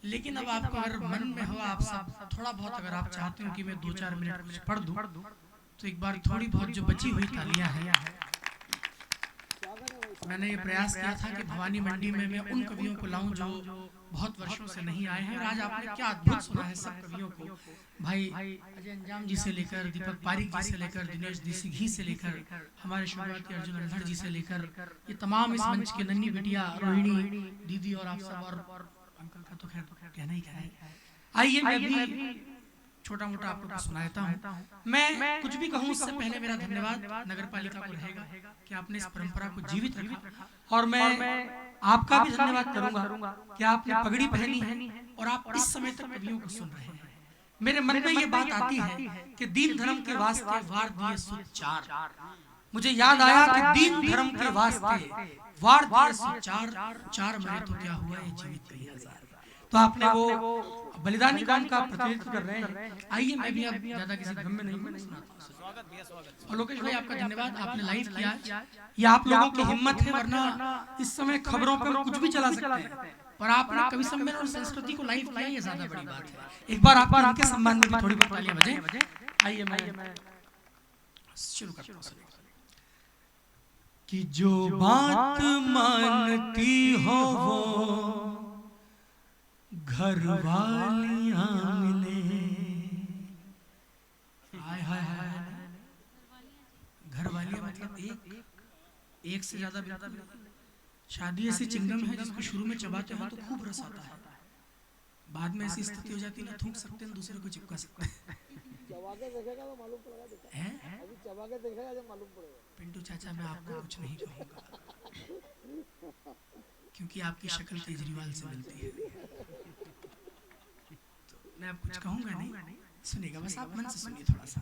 लेकिन अब आपको अगर मन में हो, आप सब थोड़ा बहुत अगर आप चाहते हो कि मैं 2-4 मिनट कुछ पढ़ दूं, तो एक बार थोड़ी बहुत जो बची हुई तालियां हैं, मैंने ये प्रयास किया था कि भवानी मंडी में मैं उन कवियों को लाऊं जो बहुत वर्षों से नहीं आए हैं, और आज आपने क्या अद्भुत सुना है सब कवियों को। भाई अजय अंजाम जी से लेकर दीपक पारिक जी से लेकर दिनेश देसी घी से लेकर हमारे शुरुआती अर्जुन अल्हड़ जी से लेकर ये तमाम इस मंच के नन्ही बिटिया रोहिणी दीदी और आप सब, और अंकल का तो खैर कहना ही क्या है। आइए मैं भी छोटा मोटा आप लोग को सुनाता हूँ। मैं कुछ भी कहूँ उससे पहले मेरा धन्यवाद नगर पालिका को रहेगा कि आपने इस परंपरा को जीवित रखा, और मैं आपका भी धन्यवाद करूंगा कि आपने पगड़ी पहनी है और आप इस समय तक कवियों को सुन रहे हैं। मेरे मन में ये बात आती है कि दीन धर्म के वास्ते वार दिए सुत चार। मुझे याद आया कि दीन धर्म के वास्ते वार दिए सुत चार, चार मरे तो क्या हुआ ये जीवित कई हजार। तो आपने वो बलिदानी कौम का प्रतिनिधित्व कर रहे हैं। आइए मैं भी अब ज्यादा किसी भ्रम में नहीं हूं, सुनाता हूं। और लोकेश भाई आपका धन्यवाद, आपने लाइव किया। ये आप लोगों की हिम्मत है, वरना इस समय खबरों पर कुछ भी चला सकते हैं, पर आपने कवि सम्मेलन और संस्कृति को लाइव किया, ये ज्यादा बड़ी बात है। एक बार आपके इनके सम्मान में भी थोड़ी बहुत तालियां बजें। आइए मैं शुरू करता हूं कि जो बात मानती हो वो घर वालियां मिले। हाय हाय हाय, घर वालियां मतलब एक से ज्यादा बिल्कुल नहीं। शादी ऐसी चिंगम है जिसको शुरू में चबाते हो तो खूब रस आता है, बाद में ऐसी स्थिति हो जाती है ना, थूक सकते हैं दूसरे को चिपका सकते हैं। चबा के देखेगा तो मालूम पड़ेगा बेटा, अभी चबा के देखेगा जब मालूम पड़ेगा। पिंटू चाचा मैं आपको कुछ नहीं कहूंगा क्योंकि आपकी शक्ल केजरीवाल से मिलती है, तो मैं अब कुछ कहूंगा नहीं, सुनिएगा बस आप मन से सुनिए थोड़ा सा।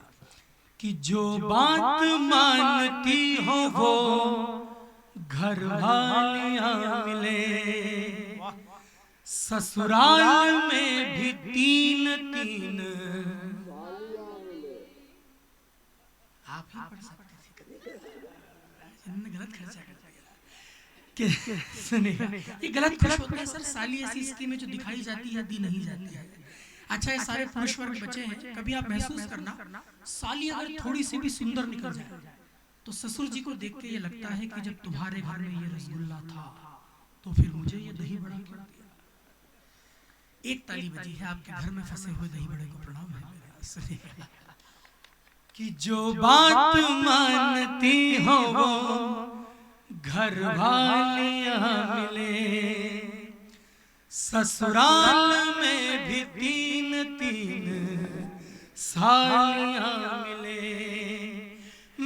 कि जो बात मानती हो वो घर वालियां मिले, ससुराल में भी तीन तीन। आप ही पढ़ सकते थे, इन्होंने गलत खर्चा कर दिया। सुनिएगा, ये गलत खुश होते हैं सर, साली ऐसी स्थिति में जो दिखाई जाती है दी नहीं जाती है। अच्छा ये सारे पुरुष वर्ग बचे हैं, कभी आप महसूस करना साली अगर थोड़ी सी भी सुंदर निकल जाए तो ससुर जी को देख के ये लगता है कि जब तुम्हारे घर में ये रसगुल्ला था तो फिर मुझे ये दही बड़ा क्यों दिया। एक ताली बजी है, आपके घर में फंसे हुए दही बड़े को प्रणाम है मेरा। सुनिएगा कि जो बात मानती हो वो घर वालियां मिले, ससुराल में भी तीन तीन सालियां मिले।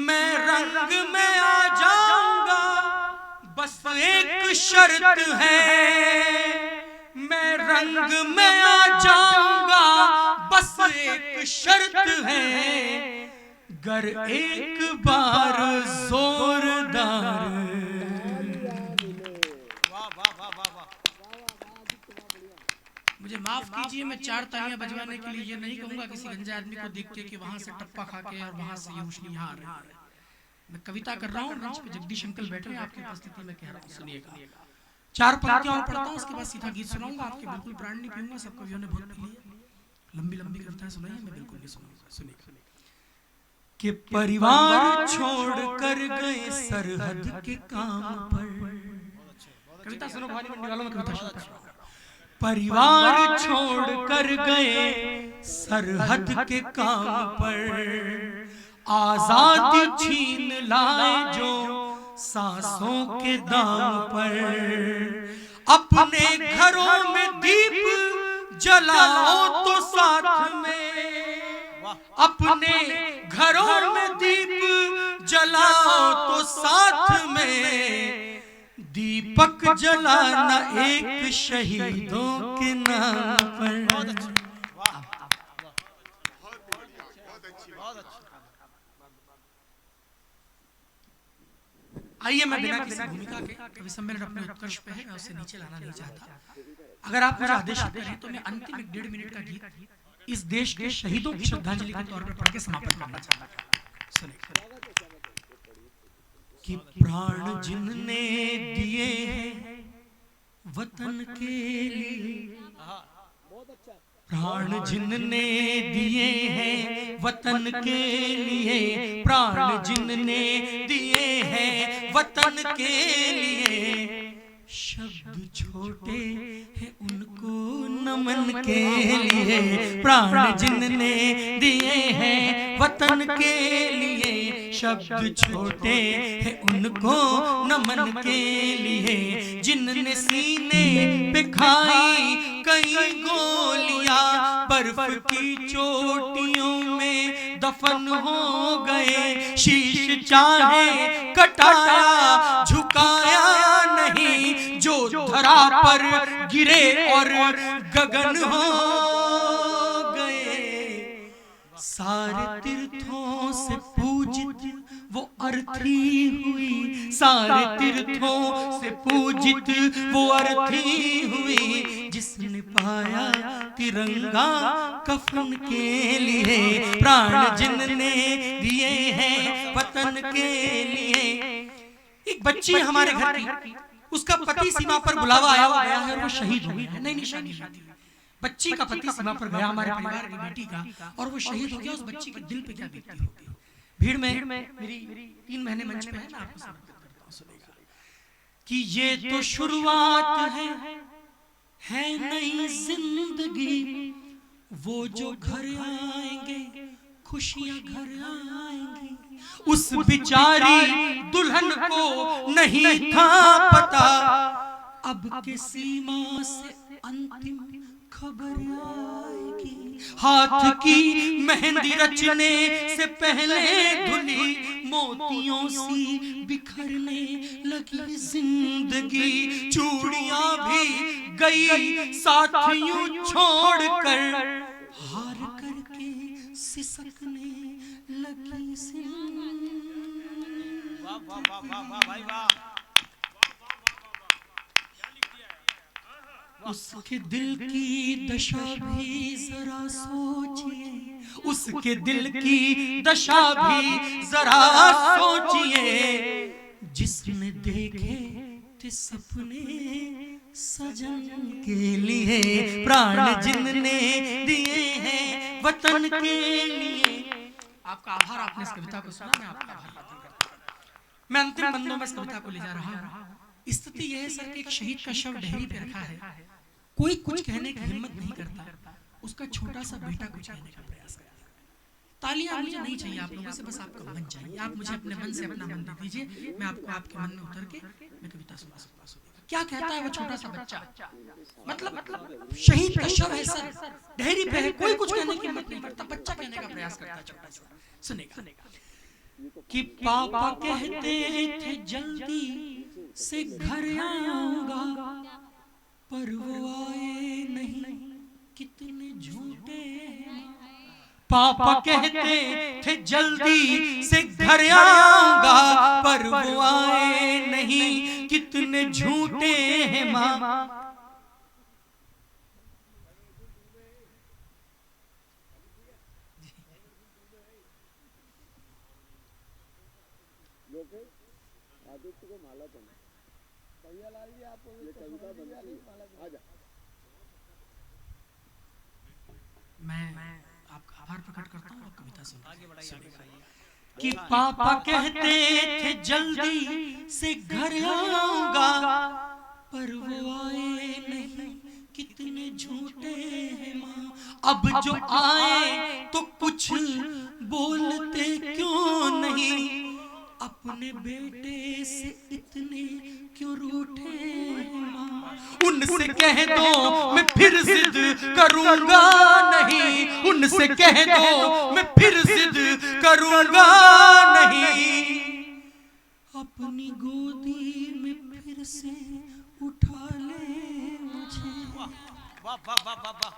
मैं रंग में आ जाऊंगा बस एक शर्त है, मैं रंग में आ जाऊंगा बस एक शर्त है, गर एक बार जोरदार। मुझे माफ कीजिए, मैं चार तालियां बजवाने के लिए ये नहीं कहूंगा किसी गंजे आदमी को देख के कि वहां से टप्पा खा के और वहां से ये रोशनी यहाँ आ रही है। मैं कविता कर रहा हूँ, मंच पे जगदीश अंकल बैठे हैं आपकी उपस्थिति में कह रहा हूँ। सुनिएगा, चार पंक्तियां और पढ़ता हूँ, उसके बाद सीधा गीत सुनाऊंगा। आपके बिल्कुल प्राण नहीं पीऊंगा, सब कवियों ने बहुत पी लिया। लंबी लंबी कविताएं सुनाई, मैं बिल्कुल नहीं सुनाऊंगा। सुनिए कि परिवार छोड़ कर गए सरहद के काम पर। कविता सुनो भवानी मंडी वालों में, कविता शुरू कर रहा हूं। परिवार छोड़ कर गए सरहद के काम पर, आजादी छीन लाए जो सांसों के दाम पर। अपने घरों में दीप जलाओ तो साथ में, अपने घरों में दीप जलाओ तो साथ में, दीपक जलाना एक शहीदों के नाम पर। आइए मैं बिना किसी भूमिका के, कवि सम्मेलन अपने उत्कर्ष पे है, मैं उससे नीचे लाना नहीं चाहता। अगर आप मुझे आदेश करें तो मैं अंतिम 1.5 मिनट का गीत इस देश के शहीदों की श्रद्धांजलि के तौर पर पढ़ के समापन करना चाहता हूं। सुनिए कि प्राण जिनने दिए हैं वतन के लिए, प्राण जिनने दिए हैं वतन के लिए, प्राण जिनने दिए हैं वतन के लिए, शब्द छोटे हैं उनको नमन के लिए। प्राण जिनने दिए हैं वतन के लिए, शब्द छोटे हैं उनको नमन के लिए। जिनने सीने पे खाई कई गोलियां, बर्फ की चोटियों में दफन हो गए। शीश चाहे कटाया झुकाया नहीं, जो धरा पर गिरे और गगन हो गए। सारे तीर्थों से पूजित वो अर्थी हुई, सारे तीर्थों से पूजित वो अर्थी हुई, जिसने पाया तिरंगा कफन के लिए। प्राण जिनने दिए हैं वतन के लिए। एक बच्ची हमारे घर की, उसका पति सीमा पर बुलावा आया है और वो शहीद हो गया। नई शादी हुई थी, बच्ची का पति सीमा पर गया, हमारे परिवार की बेटी का, और वो शहीद हो गया। उस बच्ची के दिल पे क्या बीतती होगी। भीड़ में मेरी 3 महीने मंच पे है, मैं आपको समर्पित करता हूं, सुनेगा कि ये तो शुरुआत है नई जिंदगी, वो जो घर आएंगे खुशियां घर आएंगी। उस बिचारी दुल्हन को नहीं था पता, अब के सीमा से अंतिम खबर आएगी। हाथ की मेहंदी रचने से पहले धुली, मोतियों सी बिखरने लगी जिंदगी। चूड़ियां भी गई साथियों छोड़कर, हार करके सिसकने लगी जिंदगी। वाह वाह वाह वाह भाई वाह। उसके दिल की दशा भी जरा सोचिए, उसके दिल की दशा भी जरा सोचिए, जिसने देखे थे सपने सजन के लिए। प्राण जिनने दिए हैं वतन के लिए। आपका आभार, आपने इस कविता को सुना, मैं आपका आभार व्यक्त करता हूं। मैं अंतिम बंदों में इस कविता को ले जा रहा हूं। स्थिति यह है सर कि एक शहीद का शव ढेरी पे रखा है, कोई कुछ कहने की हिम्मत नहीं करता, उसका छोटा सा बेटा कुछ कहने का प्रयास करता है। तालियां मुझे नहीं चाहिए आप लोगों से, बस आपका मन चाहिए। आप मुझे अपने मन से अपना मन दे दीजिए, मैं आपको आपके मन में उतर के मैं कविता सुना सकता हूं। क्या कहता है वो छोटा सा बच्चा, मतलब शहीद का शव है सर, ढेरी पे है, कोई कुछ कहने की हिम्मत नहीं करता, बच्चा कहने का प्रयास करता है छोटा सा। सुनेगा कि पापा कहते थे जल्दी से घर आऊंगा, पर वो आए नहीं, कितने झूठे। पापा कहते थे जल्दी से घर आऊंगा, पर वो आए नहीं, कितने झूठे हैं माँ। आदित्य को माला पहना, भैया लाल जी आपको ये कविता बनती है, आजा। मैं आपका आभार प्रकट करता हूँ और कविता सुनिए कि पापा कहते थे जल्दी से घर आऊंगा, पर वो आए नहीं, कितने झूठे हैं माँ। अब जो आए तो कुछ बोलते क्यों नहीं, अपने बेटे से इतने क्यों रूठे हैं माँ। उनसे कह दो मैं फिर जिद करूंगा नहीं, उनसे कह दो मैं फिर जिद करूंगा नहीं, अपनी गोदी में फिर से उठा ले मुझे। वाह वाह वाह वाह वाह,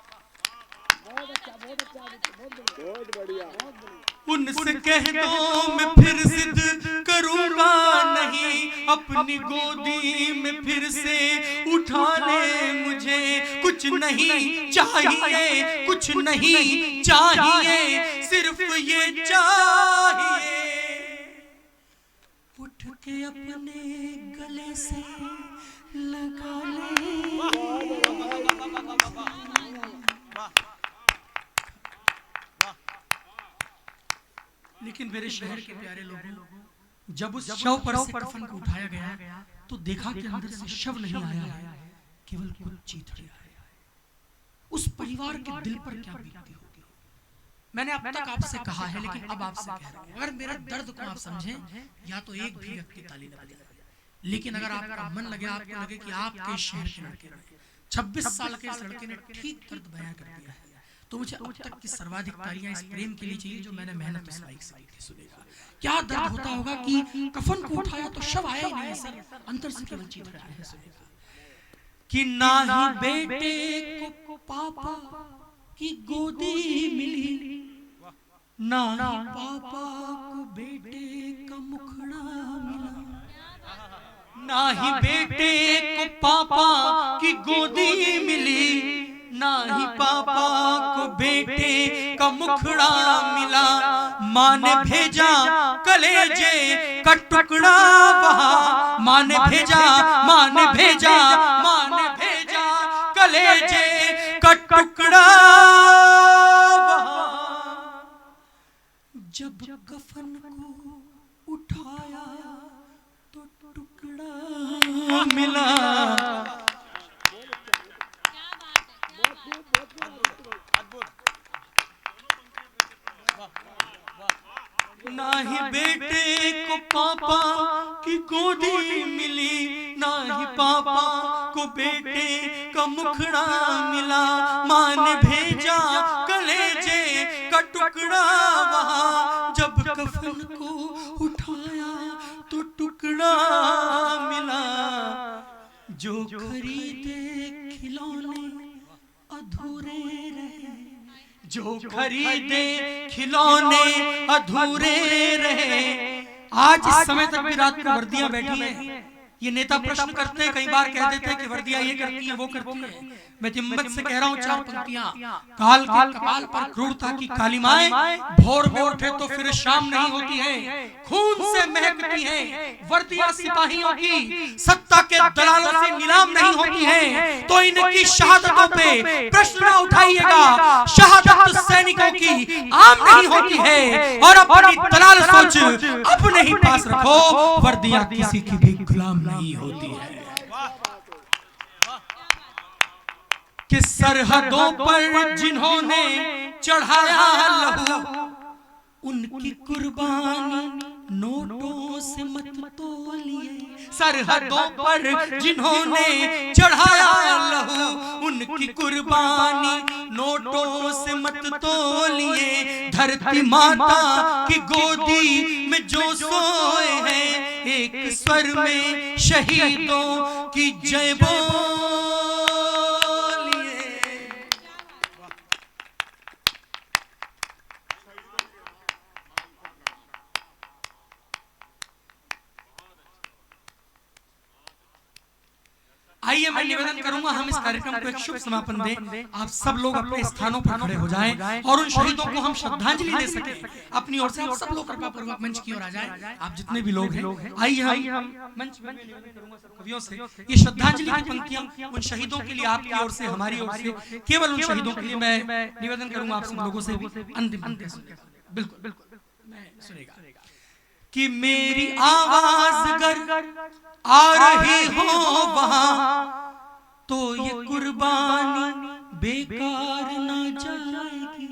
बहुत अच्छा, बहुत अच्छा, बहुत बढ़िया, बहुत बढ़िया। उनसे कह दो मैं फिर जिद करूंगा नहीं, अपनी गोदी में फिर से उठा ले मुझे। कुछ नहीं चाहिए, कुछ नहीं चाहिए, सिर्फ ये चाहिए, उठ के अपने गले से लगा ले। लेकिन मेरे शहर के प्यारे लोगों, जब उस शव पर से कफन को उठाया गया तो देखा कि अंदर से शव नहीं आया है, केवल कुछ चीथड़े आए। उस परिवार के दिल पर क्या बीतती होगी। मैंने अब तक आपसे कहा है, लेकिन अब आपसे कह रहा हूं, अगर मेरे दर्द को आप समझें, या तो एक भी व्यक्ति ताली न बजाए, लेकिन अगर आपका मन लगे, आपको लगे कि आपके शहर के लड़के ने 26 साल के इस लड़के ने ठीक दर्द बयां कर दिया है, तो मुझे अब तक की सर्वाधिक तालियां इस प्रेम के लिए चाहिए जो मैंने मेहनत उस माइक से की थी। सुनेगा क्या दर्द होता होगा कि कफन को उठाया तो शव आया ही नहीं सर, अंदर से केवल चीथड़े आए हैं। सुनेगा कि ना ही बेटे को पापा की गोदी मिली, ना ही पापा को बेटे का मुखड़ा मिला, ना ही बेटे को पापा की गोदी मिली, ना ही पापा को बेटे का मुखड़ा मिला। माँ ने भेजा कलेजे का टुकड़ा वहाँ, माँ ने भेजा, माँ ने भेजा, माँ ने भेजा कलेजे का टुकड़ा वहाँ। जब कफन को उठाया तो टुकड़ा मिला। ना ही बेटे को पापा की गोदी मिली, ना ही पापा को बेटे का मुखड़ा मिला। माँ ने भेजा कलेजे का टुकड़ा वहाँ, जब कफन को उठाया तो टुकड़ा मिला। जो खरीदे खिलौने अधूरे रहे, जो खरीदे खिलौने अधूरे रहे। आज इस समय तक भी रात को वर्दियां बैठी हैं। ये नेता प्रश्न करते हैं, कई बार कह देते हैं कि वर्दियां ये करती हैं वो करती हैं। मैं हिम्मत से कह रहा हूँ, चार पंक्तियां। काल के कपाल पर क्रूरता की कालिमाएं, भोर में उठे तो फिर शाम नहीं होती है, खून से महकती है वर्दियां सिपाहियों की, सत्ता के दलालों से नीलाम नहीं होती है। तो इनकी शहादतों पे प्रश्न न उठाइएगा, शहादत सैनिकों की आम नहीं होती है। और अपनी दलाल सोच अपने ही पास रखो, वर्दियां किसी की भी गुलाम नहीं होती है। कि सरहदों पर जिन्होंने चढ़ाया लहू, उनकी कुर्बानी नोटों से मत तोलिए। सरहदों पर जिन्होंने चढ़ाया लहू, उनकी कुर्बानी नोटों से मत तोलिए। धरती माता की गोदी में जो सोए हैं, एक स्वर में शहीदों की जय बोलिए। आइए मैं निवेदन करूंगा, हम इस कार्यक्रम को एक शुभ समापन दें। आप सब लोग अपने स्थानों पर खड़े हो जाएं और उन शहीदों को हम श्रद्धांजलि दे सके। अपनी ओर से आप सब लोग कृपा पूर्वक मंच की ओर आ जाएं, आप जितने भी लोग हैं। आइए हम मंच में निवेदन करूंगा सब कवियों से, ये श्रद्धांजलि की पंक्तियां उन शहीदों के लिए आपकी ओर से, हमारी ओर से, केवल उन शहीदों के लिए मैं निवेदन करूंगा आप सब लोगों से भी अंतिम। बिल्कुल बिल्कुल मैं सुनेगा कि मेरी आवाज गर आ रही हो वहां, तो ये कुर्बानी बेकार ना जाएगी।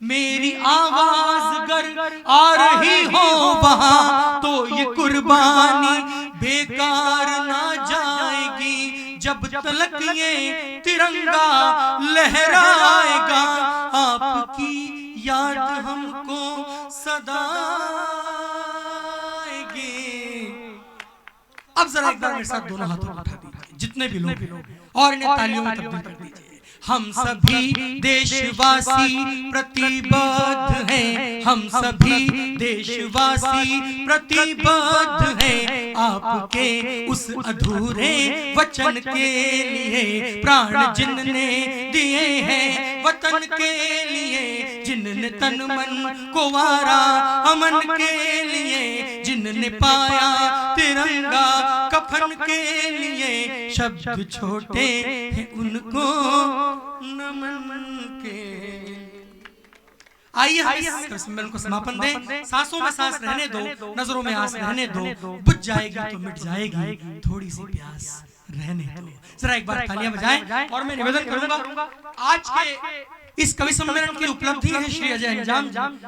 मेरी आवाज गर आ रही हो वहां, तो ये कुर्बानी बेकार ना जाएगी। जब तलक ये तिरंगा लहराएगा, आपकी याद हमको सदा। अब जरा एक बार मेरे साथ दोनों हाथों को उठा दीजिए, जितने भी लोग और इन्हें तालियों में तब्दील कर दीजिए। हम सभी देशवासी प्रतिबद्ध हैं, हम सभी देशवासी प्रतिबद्ध हैं, आपके उस अधूरे वचन के लिए। प्राण जिनने दिए हैं वतन के लिए, जिनने तन मन को वारा अमन के लिए, जिनने पाया तिरंगा कफन के लिए। शब्द छोटे हैं उनको नमन के। आइए हम इस कवि सम्मेलन को समापन दें। सांसों में सांस रहने दो, नजरों में आंस रहने दो, बुझ जाएगी तो मिट जाएगी, थोड़ी सी प्यास रहने दो। जरा एक बार तालियां बजाएं। और मैं निवेदन करूंगा, आज के इस कवि सम्मेलन की उपलब्धि है श्री अजय अंजाम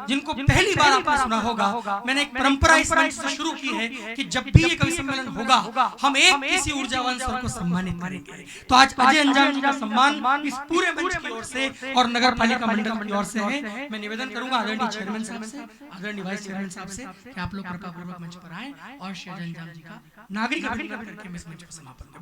जिनको पहली बार आपने सुना होगा। मैंने एक परंपरा इस मंच से शुरू की है कि जब भी ये कवि सम्मेलन होगा हम एक किसी ऊर्जावान स्वर को सम्मानित करेंगे। तो आज अजय अंजाम जी का सम्मान इस पूरे मंच की ओर से और नगर पालिका मंडल की ओर से है। मैं निवेदन करूंगा आदरणीय चेयरमैन साहब से, आदरणीय वाइस चेयरमैन साहब से कि आप लोग कृपा पूर्वक मंच पर आए और श्री अजय अंजाम जी का नागरिक अभिनंदन करके मैं इस मंच को समापन